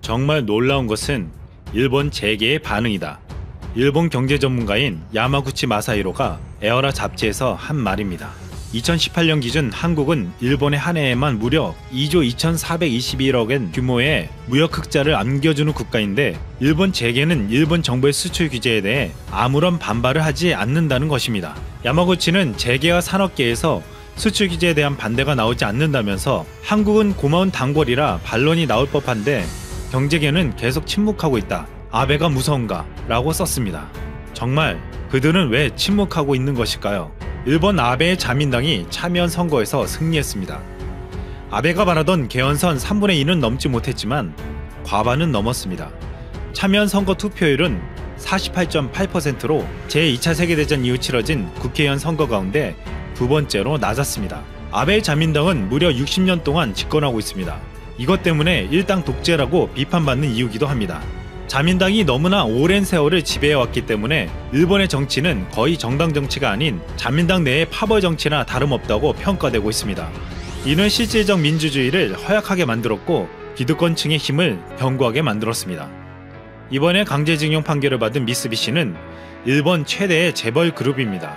정말 놀라운 것은 일본 재계의 반응이다. 일본 경제 전문가인 야마구치 마사히로가 에어라 잡지에서 한 말입니다. 2018년 기준 한국은 일본의 한 해에만 무려 2조 2,421억엔 규모의 무역 흑자를 안겨주는 국가인데 일본 재계는 일본 정부의 수출 규제에 대해 아무런 반발을 하지 않는다는 것입니다. 야마구치는 재계와 산업계에서 수출 규제에 대한 반대가 나오지 않는다면서 한국은 고마운 단골이라 반론이 나올 법한데 경제계는 계속 침묵하고 있다. 아베가 무서운가? 라고 썼습니다. 정말 그들은 왜 침묵하고 있는 것일까요? 일본 아베의 자민당이 참여연 선거에서 승리했습니다. 아베가 바라던 개헌선 3분의 2는 넘지 못했지만 과반은 넘었습니다. 참여연 선거 투표율은 48.8%로 제2차 세계대전 이후 치러진 국회의원 선거 가운데 두 번째로 낮았습니다. 아베의 자민당은 무려 60년 동안 집권하고 있습니다. 이것 때문에 일당 독재라고 비판받는 이유기도 합니다. 자민당이 너무나 오랜 세월을 지배해왔기 때문에 일본의 정치는 거의 정당 정치가 아닌 자민당 내의 파벌 정치나 다름없다고 평가되고 있습니다. 이는 실질적 민주주의를 허약하게 만들었고 기득권층의 힘을 견고하게 만들었습니다. 이번에 강제징용 판결을 받은 미쓰비시는 일본 최대의 재벌 그룹입니다.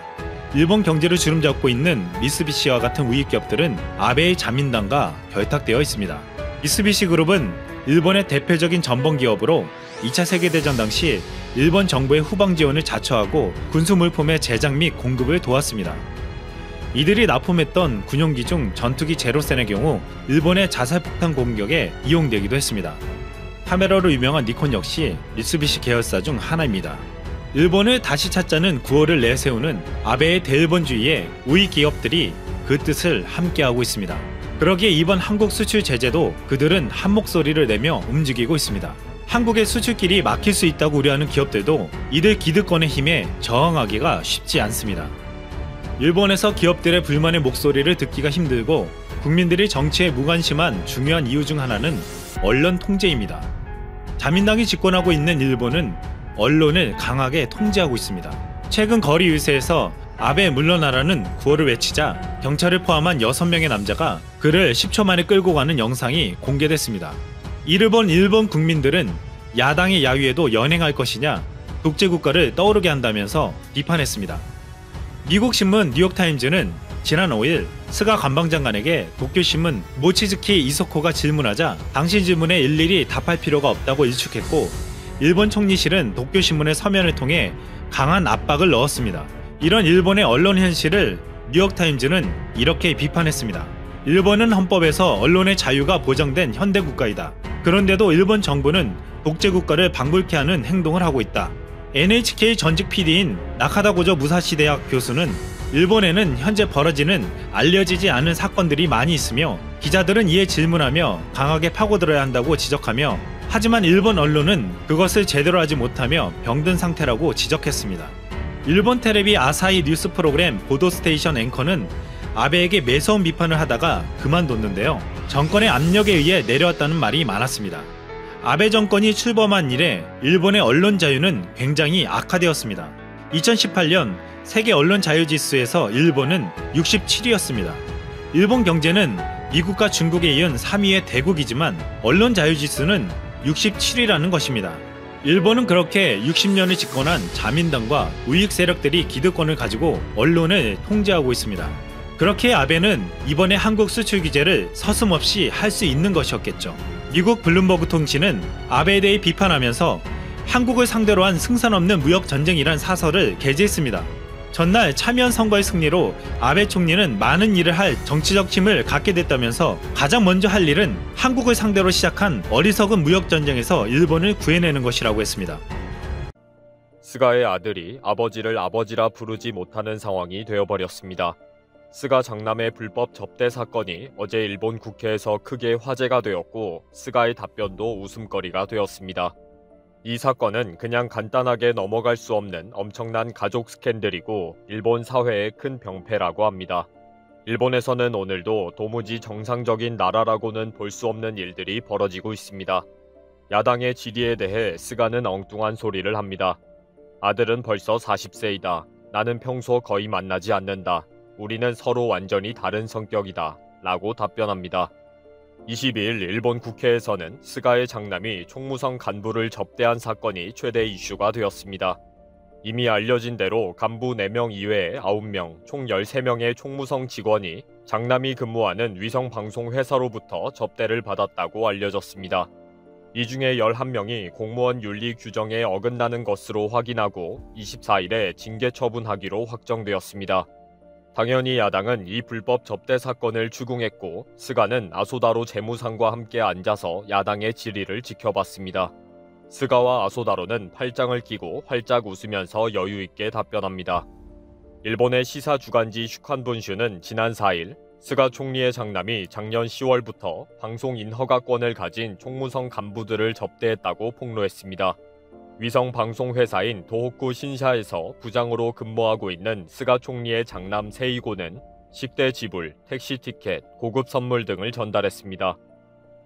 일본 경제를 주름잡고 있는 미쓰비시와 같은 우익기업들은 아베의 자민당과 결탁되어 있습니다. 미쓰비시 그룹은 일본의 대표적인 전범기업으로 2차 세계대전 당시 일본 정부의 후방 지원을 자처하고 군수 물품의 제작 및 공급을 도왔습니다. 이들이 납품했던 군용기 중 전투기 제로센의 경우 일본의 자살폭탄 공격에 이용되기도 했습니다. 카메라로 유명한 니콘 역시 미쓰비시 계열사 중 하나입니다. 일본을 다시 찾자는 구호를 내세우는 아베의 대일본주의에 우익 기업들이 그 뜻을 함께하고 있습니다. 그러기에 이번 한국 수출 제재도 그들은 한 목소리를 내며 움직이고 있습니다. 한국의 수출길이 막힐 수 있다고 우려하는 기업들도 이들 기득권의 힘에 저항하기가 쉽지 않습니다. 일본에서 기업들의 불만의 목소리를 듣기가 힘들고 국민들이 정치에 무관심한 중요한 이유 중 하나는 언론 통제입니다. 자민당이 집권하고 있는 일본은 언론을 강하게 통제하고 있습니다. 최근 거리 유세에서 아베 물러나라는 구호를 외치자 경찰을 포함한 6명의 남자가 그를 10초 만에 끌고 가는 영상이 공개됐습니다. 이를 본 일본 국민들은 야당의 야유에도 연행할 것이냐 독재국가를 떠오르게 한다면서 비판했습니다. 미국 신문 뉴욕타임즈는 지난 5일 스가 관방장관에게 도쿄신문 모치즈키 이소코가 질문하자 당신 질문에 일일이 답할 필요가 없다고 일축했고 일본 총리실은 도쿄신문의 서면을 통해 강한 압박을 넣었습니다. 이런 일본의 언론 현실을 뉴욕타임즈는 이렇게 비판했습니다. 일본은 헌법에서 언론의 자유가 보장된 현대국가이다. 그런데도 일본 정부는 독재국가를 방불케 하는 행동을 하고 있다. NHK 전직 PD인 나카다 고조 무사시 대학 교수는 일본에는 현재 벌어지는 알려지지 않은 사건들이 많이 있으며 기자들은 이에 질문하며 강하게 파고들어야 한다고 지적하며 하지만 일본 언론은 그것을 제대로 하지 못하며 병든 상태라고 지적했습니다. 일본 텔레비 아사히 뉴스 프로그램 보도스테이션 앵커는 아베에게 매서운 비판을 하다가 그만뒀는데요. 정권의 압력에 의해 내려왔다는 말이 많았습니다. 아베 정권이 출범한 이래 일본의 언론 자유는 굉장히 악화되었습니다. 2018년 세계 언론 자유지수에서 일본은 67위였습니다. 일본 경제는 미국과 중국에 이은 3위의 대국이지만 언론 자유지수는 67위라는 것입니다. 일본은 그렇게 60년을 집권한 자민당과 우익 세력들이 기득권을 가지고 언론을 통제하고 있습니다. 그렇게 아베는 이번에 한국 수출 규제를 서슴없이 할 수 있는 것이었겠죠. 미국 블룸버그 통신은 아베에 대해 비판하면서 한국을 상대로 한 승산 없는 무역 전쟁이란 사설을 게재했습니다. 전날 참여연 선거의 승리로 아베 총리는 많은 일을 할 정치적 힘을 갖게 됐다면서 가장 먼저 할 일은 한국을 상대로 시작한 어리석은 무역 전쟁에서 일본을 구해내는 것이라고 했습니다. 스가의 아들이 아버지를 아버지라 부르지 못하는 상황이 되어버렸습니다. 스가 장남의 불법 접대 사건이 어제 일본 국회에서 크게 화제가 되었고 스가의 답변도 웃음거리가 되었습니다. 이 사건은 그냥 간단하게 넘어갈 수 없는 엄청난 가족 스캔들이고 일본 사회의 큰 병폐라고 합니다. 일본에서는 오늘도 도무지 정상적인 나라라고는 볼 수 없는 일들이 벌어지고 있습니다. 야당의 질의에 대해 스가는 엉뚱한 소리를 합니다. 아들은 벌써 40세이다. 나는 평소 거의 만나지 않는다. 우리는 서로 완전히 다른 성격이다. 라고 답변합니다. 22일 일본 국회에서는 스가의 장남이 총무성 간부를 접대한 사건이 최대 이슈가 되었습니다. 이미 알려진 대로 간부 4명 이외에 9명, 총 13명의 총무성 직원이 장남이 근무하는 위성방송회사로부터 접대를 받았다고 알려졌습니다. 이 중에 11명이 공무원 윤리 규정에 어긋나는 것으로 확인하고 24일에 징계 처분하기로 확정되었습니다. 당연히 야당은 이 불법 접대 사건을 추궁했고 스가는 아소다로 재무상과 함께 앉아서 야당의 질의를 지켜봤습니다. 스가와 아소다로는 팔짱을 끼고 활짝 웃으면서 여유있게 답변합니다. 일본의 시사 주간지 슈칸분슈는 지난 4일 스가 총리의 장남이 작년 10월부터 방송인 허가권을 가진 총무성 간부들을 접대했다고 폭로했습니다. 위성 방송 회사인 도호쿠 신샤에서 부장으로 근무하고 있는 스가 총리의 장남 세이고는 식대 지불, 택시 티켓, 고급 선물 등을 전달했습니다.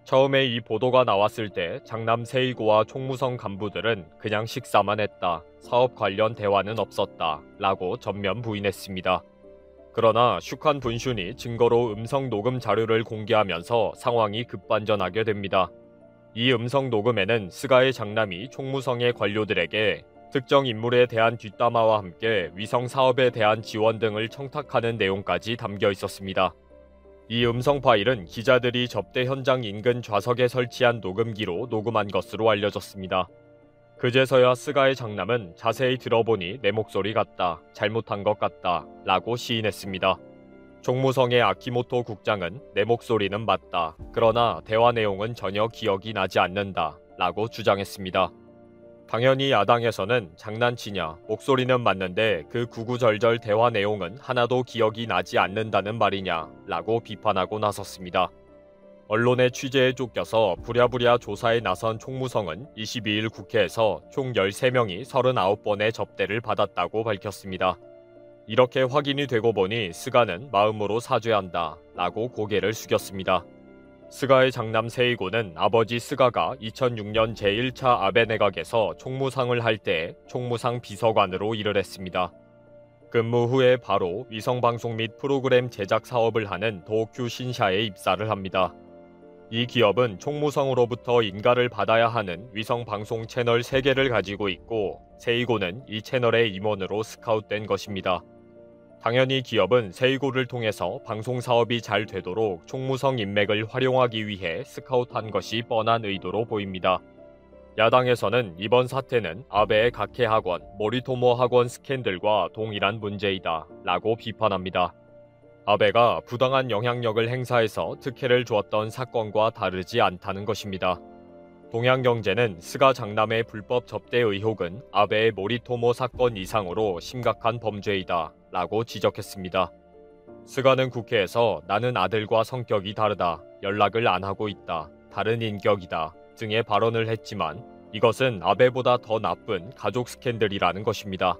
처음에 이 보도가 나왔을 때 장남 세이고와 총무성 간부들은 그냥 식사만 했다, 사업 관련 대화는 없었다 라고 전면 부인했습니다. 그러나 슈칸 분슌이 증거로 음성 녹음 자료를 공개하면서 상황이 급반전하게 됩니다. 이 음성 녹음에는 스가의 장남이 총무성의 관료들에게 특정 인물에 대한 뒷담화와 함께 위성 사업에 대한 지원 등을 청탁하는 내용까지 담겨 있었습니다. 이 음성 파일은 기자들이 접대 현장 인근 좌석에 설치한 녹음기로 녹음한 것으로 알려졌습니다. 그제서야 스가의 장남은 자세히 들어보니 내 목소리 같다, 잘못한 것 같다 라고 시인했습니다. 총무성의 아키모토 국장은 내 목소리는 맞다, 그러나 대화 내용은 전혀 기억이 나지 않는다 라고 주장했습니다. 당연히 야당에서는 장난치냐, 목소리는 맞는데 그 구구절절 대화 내용은 하나도 기억이 나지 않는다는 말이냐 라고 비판하고 나섰습니다. 언론의 취재에 쫓겨서 부랴부랴 조사에 나선 총무성은 22일 국회에서 총 13명이 39번의 접대를 받았다고 밝혔습니다. 이렇게 확인이 되고 보니 스가는 마음으로 사죄한다 라고 고개를 숙였습니다. 스가의 장남 세이고는 아버지 스가가 2006년 제1차 아베 내각에서 총무상을 할 때 총무상 비서관으로 일을 했습니다. 근무 후에 바로 위성방송 및 프로그램 제작 사업을 하는 도쿄 신샤에 입사를 합니다. 이 기업은 총무성으로부터 인가를 받아야 하는 위성방송 채널 3개를 가지고 있고 세이고는 이 채널의 임원으로 스카웃된 것입니다. 당연히 기업은 세이고를 통해서 방송 사업이 잘 되도록 총무성 인맥을 활용하기 위해 스카웃한 것이 뻔한 의도로 보입니다. 야당에서는 이번 사태는 아베의 각해 학원, 모리토모 학원 스캔들과 동일한 문제이다 라고 비판합니다. 아베가 부당한 영향력을 행사해서 특혜를 주었던 사건과 다르지 않다는 것입니다. 동양경제는 스가 장남의 불법 접대 의혹은 아베의 모리토모 사건 이상으로 심각한 범죄이다 라고 지적했습니다. 스가는 국회에서 나는 아들과 성격이 다르다, 연락을 안 하고 있다, 다른 인격이다 등의 발언을 했지만 이것은 아베보다 더 나쁜 가족 스캔들이라는 것입니다.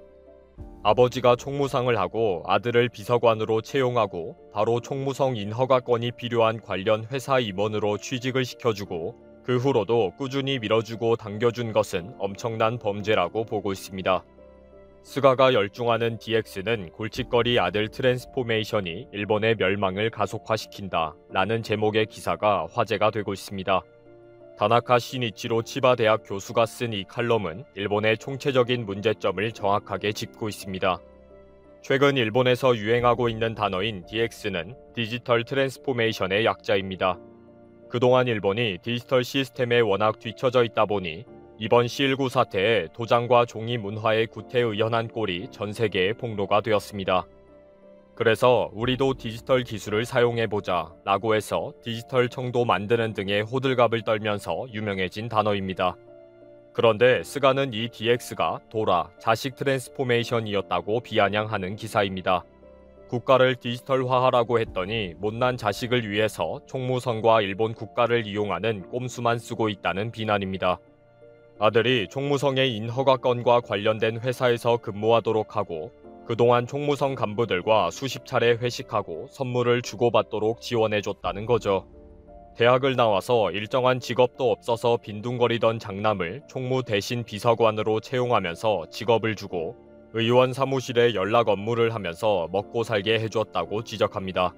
아버지가 총무상을 하고 아들을 비서관으로 채용하고 바로 총무성 인허가권이 필요한 관련 회사 임원으로 취직을 시켜주고 그 후로도 꾸준히 밀어주고 당겨준 것은 엄청난 범죄라고 보고 있습니다. 스가가 열중하는 DX는 골칫거리 아들 트랜스포메이션이 일본의 멸망을 가속화시킨다 라는 제목의 기사가 화제가 되고 있습니다. 다나카 시니치로 치바 대학 교수가 쓴 이 칼럼은 일본의 총체적인 문제점을 정확하게 짚고 있습니다. 최근 일본에서 유행하고 있는 단어인 DX는 디지털 트랜스포메이션의 약자입니다. 그동안 일본이 디지털 시스템에 워낙 뒤처져 있다 보니 이번 C19 사태에 도장과 종이 문화의 구태의연한 꼴이 전 세계에 폭로가 되었습니다. 그래서 우리도 디지털 기술을 사용해보자 라고 해서 디지털 청도 만드는 등의 호들갑을 떨면서 유명해진 단어입니다. 그런데 스가는 이 DX가 도라, 자식 트랜스포메이션이었다고 비아냥하는 기사입니다. 국가를 디지털화하라고 했더니 못난 자식을 위해서 총무성과 일본 국가를 이용하는 꼼수만 쓰고 있다는 비난입니다. 아들이 총무성의 인허가권과 관련된 회사에서 근무하도록 하고 그동안 총무성 간부들과 수십 차례 회식하고 선물을 주고받도록 지원해줬다는 거죠. 대학을 나와서 일정한 직업도 없어서 빈둥거리던 장남을 총무 대신 비서관으로 채용하면서 직업을 주고 의원 사무실에 연락 업무를 하면서 먹고 살게 해주었다고 지적합니다.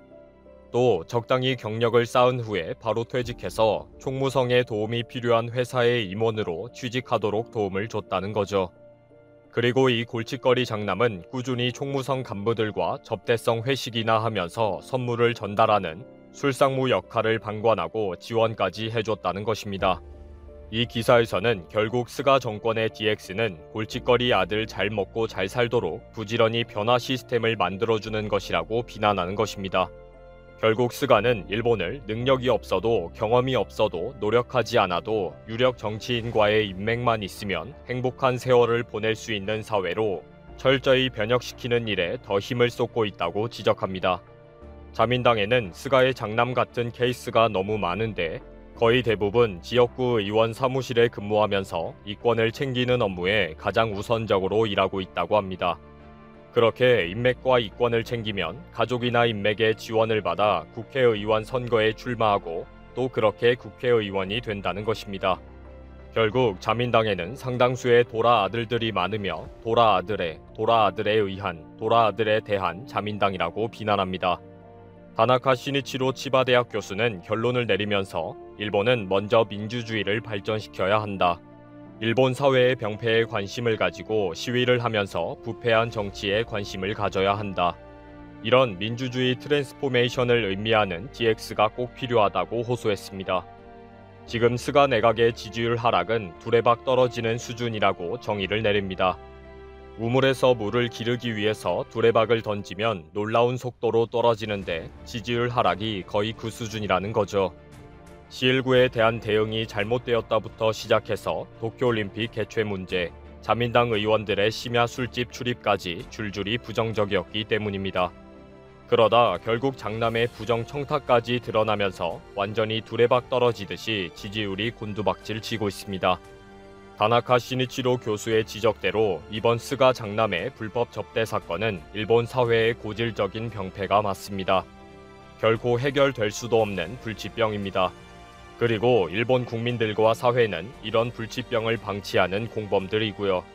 또 적당히 경력을 쌓은 후에 바로 퇴직해서 총무성에 도움이 필요한 회사의 임원으로 취직하도록 도움을 줬다는 거죠. 그리고 이 골칫거리 장남은 꾸준히 총무성 간부들과 접대성 회식이나 하면서 선물을 전달하는 술상무 역할을 방관하고 지원까지 해줬다는 것입니다. 이 기사에서는 결국 스가 정권의 DX는 골칫거리 아들 잘 먹고 잘 살도록 부지런히 변화 시스템을 만들어주는 것이라고 비난하는 것입니다. 결국 스가는 일본을 능력이 없어도 경험이 없어도 노력하지 않아도 유력 정치인과의 인맥만 있으면 행복한 세월을 보낼 수 있는 사회로 철저히 변혁시키는 일에 더 힘을 쏟고 있다고 지적합니다. 자민당에는 스가의 장남 같은 케이스가 너무 많은데 거의 대부분 지역구 의원 사무실에 근무하면서 이권을 챙기는 업무에 가장 우선적으로 일하고 있다고 합니다. 그렇게 인맥과 이권을 챙기면 가족이나 인맥의 지원을 받아 국회의원 선거에 출마하고 또 그렇게 국회의원이 된다는 것입니다. 결국 자민당에는 상당수의 도라 아들들이 많으며 도라 아들에 의한 도라 아들에 대한 자민당이라고 비난합니다. 다나카 시니치로 치바대학 교수는 결론을 내리면서 일본은 먼저 민주주의를 발전시켜야 한다. 일본 사회의 병폐에 관심을 가지고 시위를 하면서 부패한 정치에 관심을 가져야 한다. 이런 민주주의 트랜스포메이션을 의미하는 DX가 꼭 필요하다고 호소했습니다. 지금 스가 내각의 지지율 하락은 두레박 떨어지는 수준이라고 정의를 내립니다. 우물에서 물을 기르기 위해서 두레박을 던지면 놀라운 속도로 떨어지는데 지지율 하락이 거의 그 수준이라는 거죠. C19에 대한 대응이 잘못되었다부터 시작해서 도쿄올림픽 개최 문제, 자민당 의원들의 심야 술집 출입까지 줄줄이 부정적이었기 때문입니다. 그러다 결국 장남의 부정 청탁까지 드러나면서 완전히 두레박 떨어지듯이 지지율이 곤두박질 치고 있습니다. 다나카 시니치로 교수의 지적대로 이번 스가 장남의 불법 접대 사건은 일본 사회의 고질적인 병폐가 맞습니다. 결코 해결될 수도 없는 불치병입니다. 그리고 일본 국민들과 사회는 이런 불치병을 방치하는 공범들이고요.